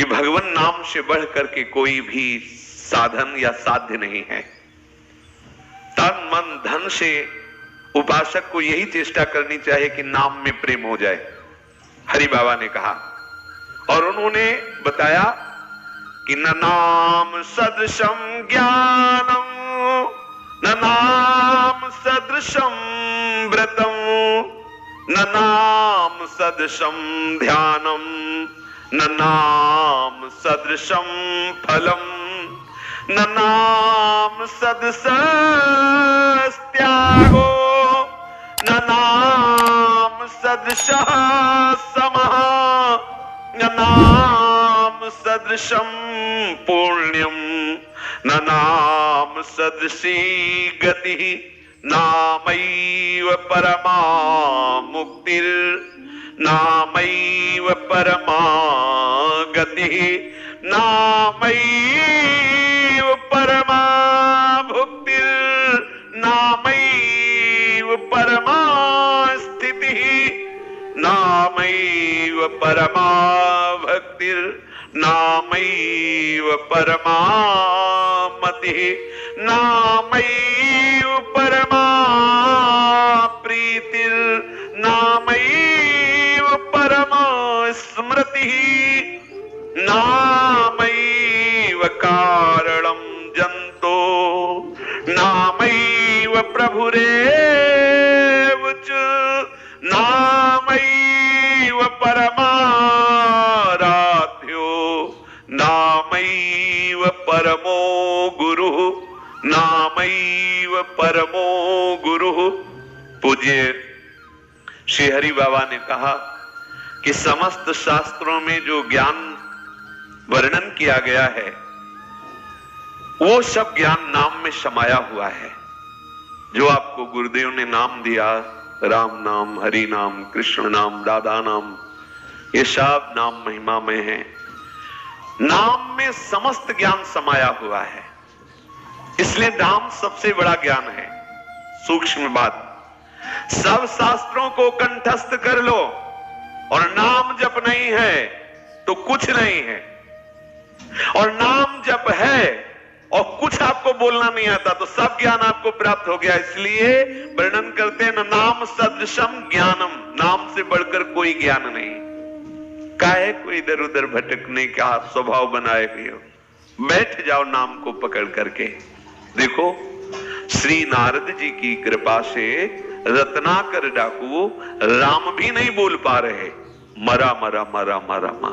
कि भगवान नाम से बढ़ करके कोई भी साधन या साध्य नहीं है। तन मन धन से उपासक को यही चेष्टा करनी चाहिए कि नाम में प्रेम हो जाए, हरि बाबा ने कहा। और उन्होंने बताया कि न नाम सदृशम ज्ञानम, न नाम सदृशम व्रतम, न नाम सदृशम ध्यानम, न नाम सदृशम फलम, न नाम सदृश त्यागो, न नाम सदृश समः, न नाम सदृशम पुण्यम, न नाम सदृशी गति, नामैव परमा मुक्तिर्, नामैव परमा गतिः, नामैव परमा भुक्तिर्, नामैव परमा स्थितिः, नामैव परमा भक्तिर्, नामैव परमा मतिः, नामैव परमा प्रीतिर्, नामैव परमा स्मृतिः, नामैव कारणं जन्तो, नामैव प्रभुरेव च, नामैव परमाराध्यो, नामैव परमो गुरुः, नामैव परमो गुरुः। पूज्य श्री हरि बाबा ने कहा कि समस्त शास्त्रों में जो ज्ञान वर्णन किया गया है वो सब ज्ञान नाम में समाया हुआ है। जो आपको गुरुदेव ने नाम दिया, राम नाम, हरि नाम, कृष्ण नाम, राधा नाम, ये सब नाम महिमा में है। नाम में समस्त ज्ञान समाया हुआ है, इसलिए नाम सबसे बड़ा ज्ञान है। सूक्ष्म बात, सब शास्त्रों को कंठस्थ कर लो और नाम जप नहीं है तो कुछ नहीं है, और नाम जप है और कुछ आपको बोलना नहीं आता तो सब ज्ञान आपको प्राप्त हो गया। इसलिए वर्णन करते हैं न नाम सदृशम ज्ञानम, नाम से बढ़कर कोई ज्ञान नहीं। काहे को इधर उधर भटकने का स्वभाव बनाए हुए हो, बैठ जाओ नाम को पकड़ करके। देखो श्री नारद जी की कृपा से रत्नाकर डाकू राम भी नहीं बोल पा रहे, मरा मरा मरा मरा मा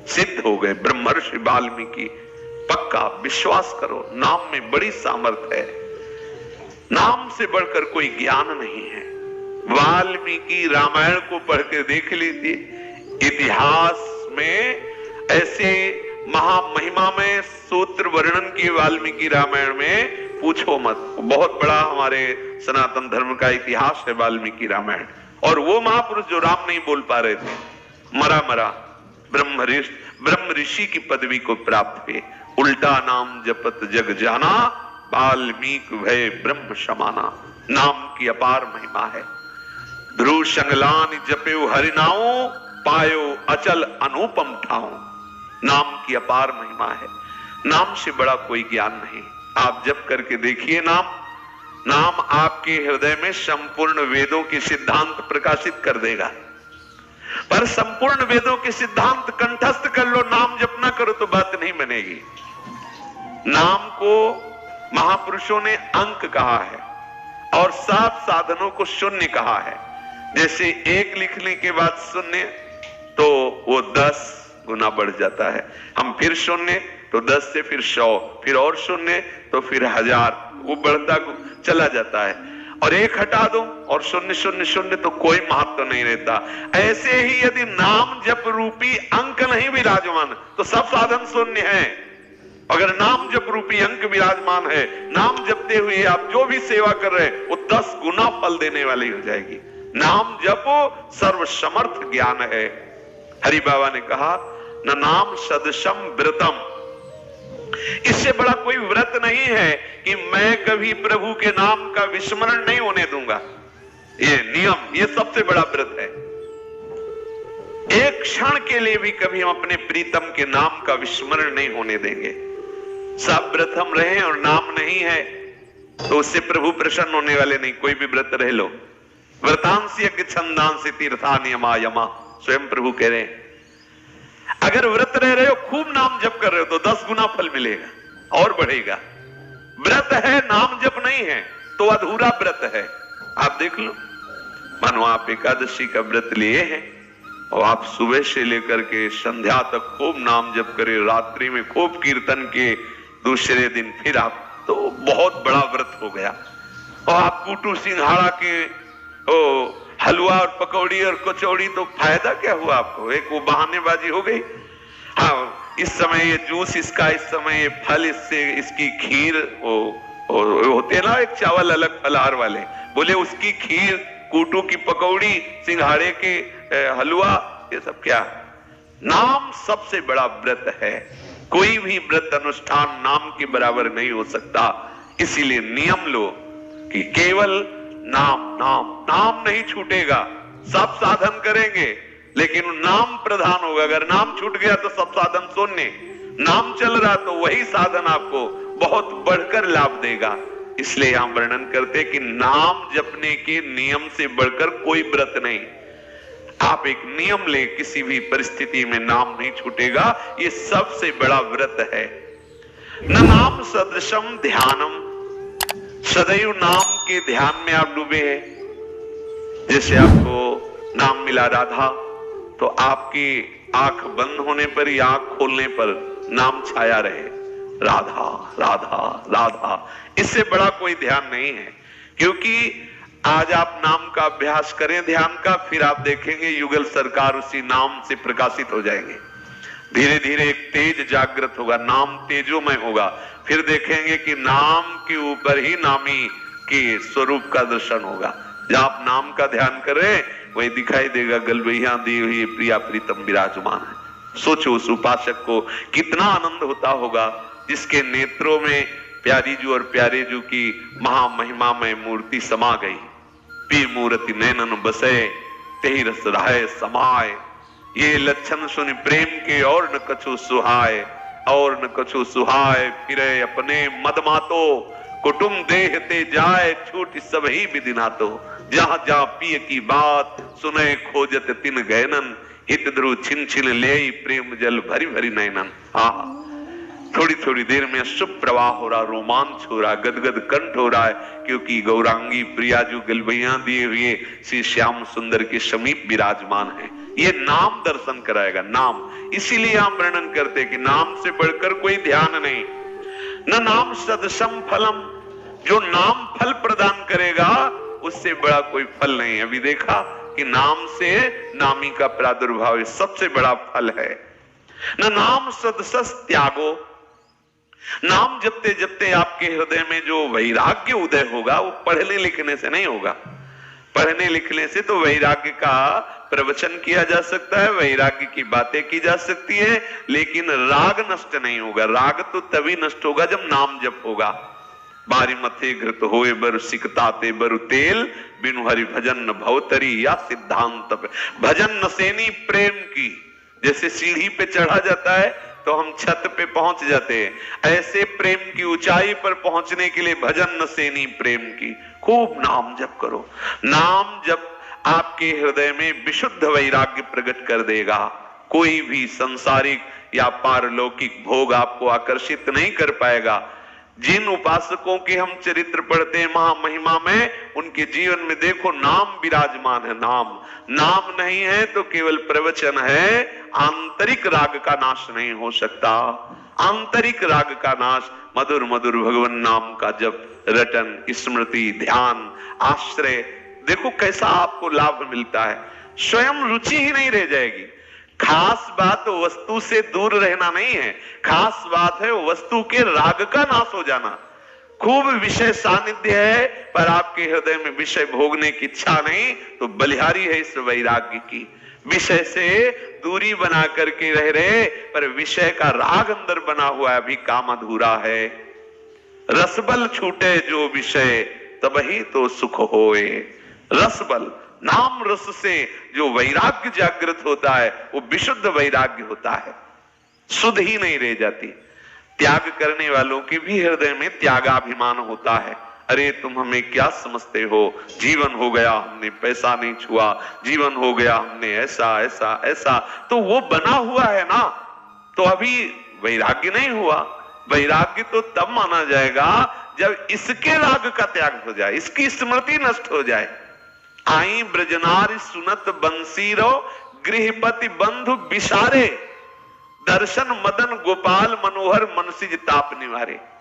सिद्ध हो गए। ब्रह्मर्षि वाल्मीकि, पक्का विश्वास करो, नाम में बड़ी सामर्थ्य है। नाम से बढ़कर कोई ज्ञान नहीं है। वाल्मीकि रामायण को पढ़ के देख लीजिए, इतिहास में ऐसे महामहिमा में सूत्र वर्णन किए वाल्मीकि रामायण में, पूछो मत। बहुत बड़ा हमारे सनातन धर्म का इतिहास है वाल्मीकि रामायण। और वो महापुरुष जो राम नहीं बोल पा रहे थे, मरा मरा ब्रह्म ऋषि की पदवी को प्राप्त हुए। उल्टा नाम जपत जग जाना, वाल्मीकि भय ब्रह्म समाना। नाम की अपार महिमा है। ध्रुव संगलान जपेउ हरिनाओ, पायो अचल अनुपम ठाओ। नाम की अपार महिमा है। नाम से बड़ा कोई ज्ञान नहीं। आप जप करके देखिए नाम, नाम आपके हृदय में संपूर्ण वेदों के सिद्धांत प्रकाशित कर देगा। पर संपूर्ण वेदों के सिद्धांत कंठस्थ कर लो, नाम जप ना करो तो बात नहीं बनेगी। नाम को महापुरुषों ने अंक कहा है और 7 साधनों को शून्य कहा है। जैसे 1 लिखने के बाद शून्य तो वो 10 गुना बढ़ जाता है। हम फिर शून्य तो 10 से फिर 100, फिर और शून्य तो फिर 1000, वो बढ़ता चला जाता है। और 1 हटा दो और 0 0 0 तो कोई महत्व नहीं रहता। ऐसे ही यदि नाम जप रूपी अंक नहीं विराजमान तो सब साधन शून्य है। अगर नाम जप रूपी अंक विराजमान है, नाम जपते हुए आप जो भी सेवा कर रहे हैं वो 10 गुना फल देने वाली हो जाएगी। नाम जपो सर्वसमर्थ ज्ञान है। हरि बाबा ने कहा न नाम सदृशम व्रतम, इससे बड़ा कोई व्रत नहीं है कि मैं कभी प्रभु के नाम का विस्मरण नहीं होने दूंगा। ये नियम, ये सबसे बड़ा व्रत है। एक क्षण के लिए भी कभी हम अपने प्रीतम के नाम का विस्मरण नहीं होने देंगे। सब व्रत हम रहे और नाम नहीं है तो उससे प्रभु प्रसन्न होने वाले नहीं। कोई भी व्रत रह लो, व्रतांसी यज्ञ छंदांसी तीर्था नियमा यमा, स्वयं प्रभु कह रहे हैं। अगर व्रत रह रहे हो, खूब नाम जप कर रहे हो तो 10 गुना फल मिलेगा और बढ़ेगा। व्रत है, नाम जप नहीं है तो अधूरा व्रत है। आप देख लो, मानो आप एकादशी का व्रत लिए हैं और आप सुबह से लेकर के संध्या तक खूब नाम जप करे, रात्रि में खूब कीर्तन के, दूसरे दिन फिर आप, तो बहुत बड़ा व्रत हो गया। और आप कूटू सिंघाड़ा के हलवा और पकौड़ी और कचौड़ी, तो फायदा क्या हुआ आपको? एक वो बहानेबाजी हो गई। हाँ, इस समय ये जूस इसका, इस समय ये फल इससे, इसकी खीर, होते ना एक चावल अलग फलहार वाले, बोले उसकी खीर, कूटू की पकौड़ी, सिंघाड़े के हलवा, ये सब क्या? नाम सबसे बड़ा व्रत है। कोई भी व्रत अनुष्ठान नाम के बराबर नहीं हो सकता। इसीलिए नियम लो कि केवल नाम, नाम, नाम नहीं छूटेगा। सब साधन करेंगे लेकिन नाम प्रधान होगा। अगर नाम छूट गया तो सब साधन शून्य। नाम चल रहा तो वही साधन आपको बहुत बढ़कर लाभ देगा। इसलिए यहां वर्णन करते कि नाम जपने के नियम से बढ़कर कोई व्रत नहीं। आप एक नियम ले, किसी भी परिस्थिति में नाम नहीं छूटेगा। ये सबसे बड़ा व्रत है। न नाम सदृशम ध्यानम, सदैव नाम के ध्यान में आप डूबे हैं। जैसे आपको नाम मिला राधा, तो आपकी आंख बंद होने पर या आंख खोलने पर नाम छाया रहे, राधा राधा राधा। इससे बड़ा कोई ध्यान नहीं है। क्योंकि आज आप नाम का अभ्यास करें, ध्यान का, फिर आप देखेंगे युगल सरकार उसी नाम से प्रकाशित हो जाएंगे। धीरे धीरे एक तेज जागृत होगा, नाम तेजोमय होगा। फिर देखेंगे कि नाम के ऊपर ही नामी के स्वरूप का दर्शन होगा। जब आप नाम का ध्यान करें वही दिखाई देगा गलबैया दी हुई प्रिया प्रीतम विराजमान है। सोचो उस उपासक को कितना आनंद होता होगा जिसके नेत्रों में प्यारी जू और प्यारे जू की महामहिमा में मूर्ति समा गई। पी मूर्ति नैनन बसे तेहि रस रहे समाए, ये लक्षण सुन प्रेम के और न कछु सुहाय, और न कछु सुहाय फिरे अपने मद मातो, कुटुम देह ते जाए छूट सब ही विदिना। तो जहां जहां पिय की बात सुने खोजत तिन गैनन, हित ध्रुव छिन छिन ले प्रेम जल भरी भरी नैनन। हाँ, थोड़ी थोड़ी देर में शुभ प्रवाह हो रहा, रोमांच हो रहा, गदगद कंठ हो रहा है। क्योंकि गौरांगी प्रियाजू गलबैया दिए हुए श्री श्याम सुंदर के समीप विराजमान है। ये नाम दर्शन कराएगा, नाम। इसीलिए हम वर्णन करते कि नाम से बढ़कर कोई ध्यान नहीं। न नाम सदसम फलम, जो नाम फल प्रदान करेगा उससे बड़ा कोई फल नहीं है। अभी देखा कि नाम से नामी का प्रादुर्भाव सबसे बड़ा फल है। न नाम सदसस त्यागो, नाम जपते जपते आपके हृदय में जो वैराग्य उदय होगा वो पढ़ने लिखने से नहीं होगा। पढ़ने लिखने से तो वैराग्य का प्रवचन किया जा सकता है, वैराग्य की बातें की जा सकती है, लेकिन राग नष्ट नहीं होगा। राग तो तभी नष्ट होगा जब नाम जप होगा। बारी मथे घृत होए बर सिकताते बरु तेल, बिनु हरि भजन न भवतरी या सिद्धांत। भजन नसेनी प्रेम की, जैसे सीढ़ी पे चढ़ा जाता है तो हम छत पे पहुंच जाते हैं, ऐसे प्रेम की ऊंचाई पर पहुंचने के लिए भजन नसेनी प्रेम की। खूब नाम जप करो। नाम जप आपके हृदय में विशुद्ध वैराग्य प्रकट कर देगा। कोई भी सांसारिक या पारलौकिक भोग आपको आकर्षित नहीं कर पाएगा। जिन उपासकों के हम चरित्र पढ़ते हैं महामहिमा में, उनके जीवन में देखो नाम विराजमान है। नाम नाम नहीं है तो केवल प्रवचन है। आंतरिक राग का नाश नहीं हो सकता। आंतरिक राग का नाश मधुर मधुर भगवान नाम का जप, रटन, स्मृति, ध्यान, आश्रय, देखो कैसा आपको लाभ मिलता है। स्वयं रुचि ही नहीं रह जाएगी। खास बात वस्तु से दूर रहना नहीं है, खास बात है वस्तु के राग का नाश हो जाना। खूब विषय सानिध्य है पर आपके हृदय में विषय भोगने की इच्छा नहीं, तो बलिहारी है इस वैराग्य की। विषय से दूरी बना करके रह रहे पर विषय का राग अंदर बना हुआ है, अभी काम अधूरा है। रसबल छूटे जो विषय तब ही तो सुख होए। रसबल, नाम रस से जो वैराग्य जागृत होता है वो विशुद्ध वैराग्य होता है, सुध ही नहीं रह जाती। त्याग करने वालों के भी हृदय में त्यागाभिमान होता है। अरे तुम हमें क्या समझते हो, जीवन हो गया हमने पैसा नहीं छुआ, जीवन हो गया हमने ऐसा ऐसा ऐसा, तो वो बना हुआ है ना, तो अभी वैराग्य नहीं हुआ। वैराग्य तो तब माना जाएगा जब इसके राग का त्याग हो जाए, इसकी स्मृति नष्ट हो जाए। आई ब्रजनारी सुनत बंसीरो गृहपति बंधु विसारे, दर्शन मदन गोपाल मनोहर मनसिज ताप निवारे।